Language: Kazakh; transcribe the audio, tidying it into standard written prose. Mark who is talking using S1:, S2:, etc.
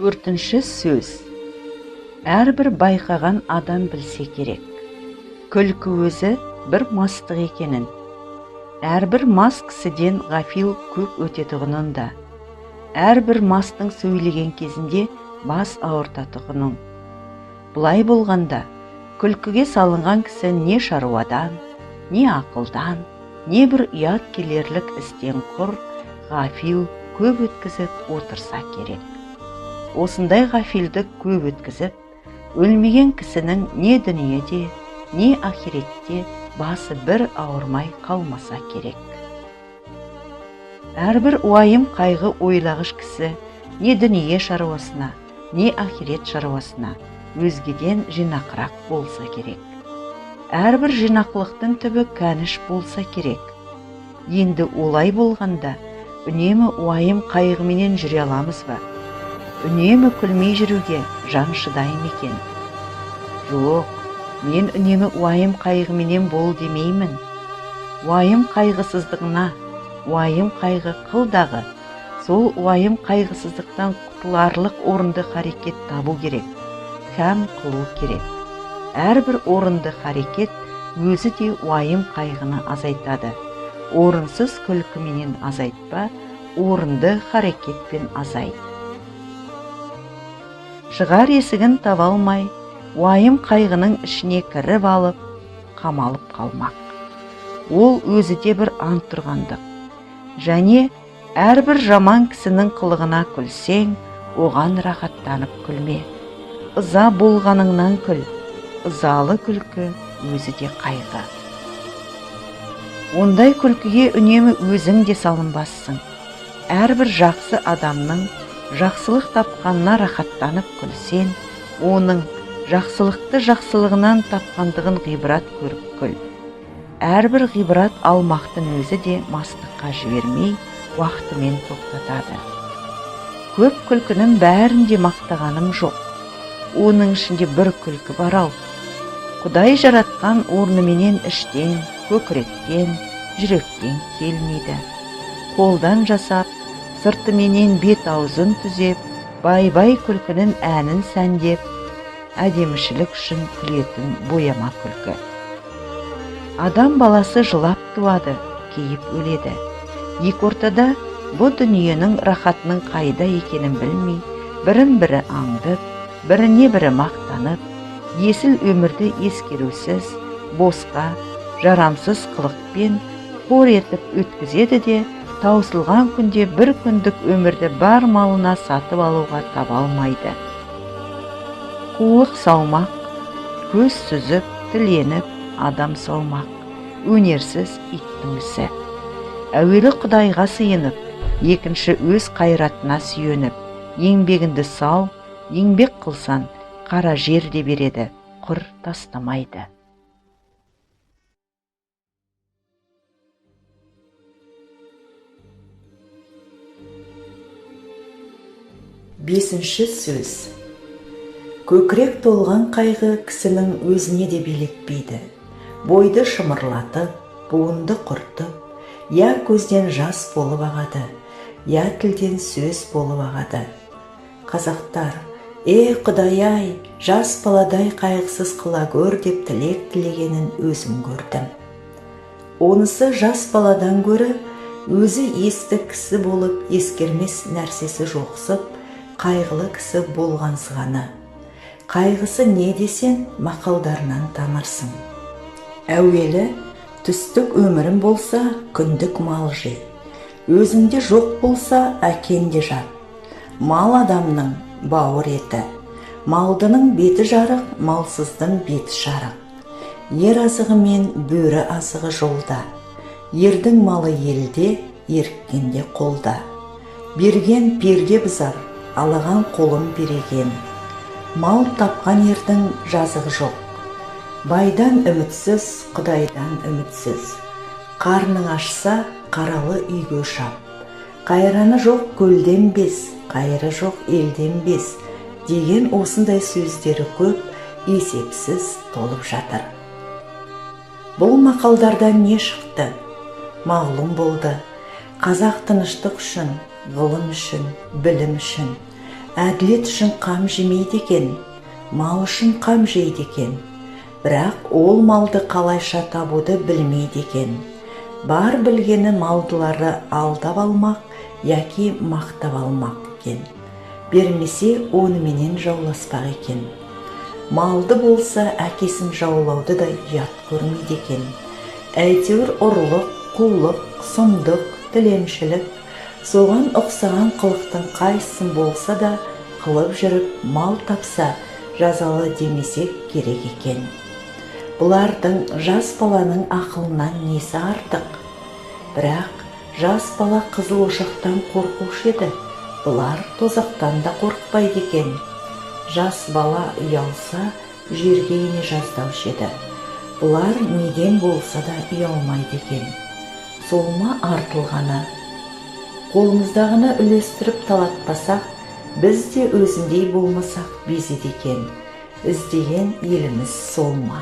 S1: Төртінші сөз. Әрбір байқаған адам білсе керек. Күлкі өзі бір мастық екенін. Әрбір мас кісіден ғафил көп өтетіғынын да. Әрбір мастың сөйлеген кезінде бас ауыртатығының. Бұлай болғанда, күлкіге салынған кісі не шаруадан, не ақылдан, не бір ұят келерлік істен құр, ғафил көп өткізіп отырса керек. Осындай ғафилді көп өткізіп, өлмеген кісінің не дүниеде, не ахиретте басы бір ауырмай қалмаса керек. Әрбір уайым қайғы ойлағыш кісі не дүние шаруасына, не ахирет шаруасына өзгеден жинақырақ болса керек. Әрбір жинақылықтың түбі кәніш болса керек. Енді олай болғанда, үнемі уайым қайғыменен жүре аламыз ба? Үнемі күлмей жүруге жан шыдайым екен. Жоқ, мен үнемі уайым қайғыменен бол демеймін. Уайым қайғысыздығына, уайым қайғы қылдағы, сол уайым қайғысыздықтан құтыларлық орынды харекет табу керек, кәм қылу керек. Әрбір орынды харекет өзі де уайым қайғыны азайтады. Орынсыз күлкіменен азайтпа, орынды харекетпен азайт. Шығар есігін таба алмай, уайым қайғының ішіне кіріп алып, қамалып қалмақ. Ол өзі де бір ант тұрғандық. Және әрбір жаман кісінің қылығына күлсең, оған рахаттанып күлме. Ыза болғаныңнан күл. Ызалы күлкі өзі де қайғы. Ондай күлкіге үнемі өзің де салынбассың. Әрбір жақсы адамның жақсылық тапқанына рахаттанып күлсен, оның жақсылықты жақсылығынан тапқандығын ғибрат көріп күл. Әрбір ғибрат алмақтың өзі де мастыққа жібермей, уақытымен тоқтатады. Көп күлкінің бәрінде мақтағаным жоқ. Оның ішінде бір күлкі бар ау. Құдай жаратқан орныменен іштен, көкіректен, жүректен келмейді. Қолдан жасап, сыртыменен бет аузын түзеп, бай-бай күлкінің әнін сәндеп, әдемішілік үшін күлетін бояма күлкі. Адам баласы жылап туады, кейіп өледі. Екі ортада бұл дүниенің рахатының қайда екенін білмей, бірін-бірі аңдып, біріне-бірі мақтанып, есіл өмірді ескерусіз, босқа, жарамсыз қылықпен қор етіп өткізеді де, таусылған күнде бір күндік өмірді бар малына сатып алуға таба алмайды. Қуық саумақ, көз сүзіп, тіленіп, адам саумақ, өнерсіз иттің ісі. Әуелі Құдайға сыйынып, екінші өз қайратына сүйеніп, еңбегінді сау, еңбек қылсан, қара жер де береді, құр тастамайды.
S2: Бесінші сөз. Көкірек толған қайғы кісінің өзіне де билетпейді. Бойды шымырлатып, буынды құртып, я көзден жас болып ағады, я тілден сөз болып ағады. Қазақтар, Құдай-ай, жас баладай қайғысыз қыла көр деп тілек тілегенін өзім көрдім. Онысы жас баладан гөрі, өзі есті кісі болып ескермес нәрсесі жоқсып, қайғылы кісі болғансығаны. Қайғысы не десен, мақалдарынан танырсың. Әуелі, түстік өмірім болса, күндік мал жей. Өзінде жоқ болса, әкенде жат. Мал адамның бауыр еті. Малдының беті жарық, малсыздың беті шарық. Ер азығы мен бөрі азығы жолда. Ердің малы елде, еріккенде қолда. Берген перде бұзар, алаған қолым береген. Мал тапқан ердің жазығы жоқ. Байдан үмітсіз, Құдайдан үмітсіз. Қарның ашса, қаралы үйге шап. Қайраны жоқ көлден без, қайыры жоқ елден без, деген осындай сөздері көп, есепсіз толып жатыр. Бұл мақалдардан не шықты? Мағлұм болды. Қазақ тыныштық үшін, ғылым үшін, білім үшін, әділет үшін қам жемейді екен, мал үшін қам жейді екен. Бірақ ол малды қалайша табуды білмейді екен. Бар білгені малдылары алдап алмақ, яки мақтап алмақ екен. Бермесе онымен жауласпақ екен. Малды болса әкесін жаулауды да ұят көрмейді екен. Әйтеуір ұрлық, қулық, сұмдық, тілемшілік, соған ұқсаған қылықтың қайсысын болса да қылып жүріп мал тапса жазалы демесек керек екен. Бұлардың жас баланың ақылынан несі артық? Бірақ жас бала қызыл ошақтан қорқушы еді, бұлар тозақтан да қорықпайды екен. Жас бала ұялса жерге ене жаздаушы еді, бұлар неден болса да ұялмайды екен. Сол ма артылғаны? Қолымыздағыны үлестіріп талатпасақ, біз де өзіндей болмасақ безеді екен. Іздеген еліміз сол ма?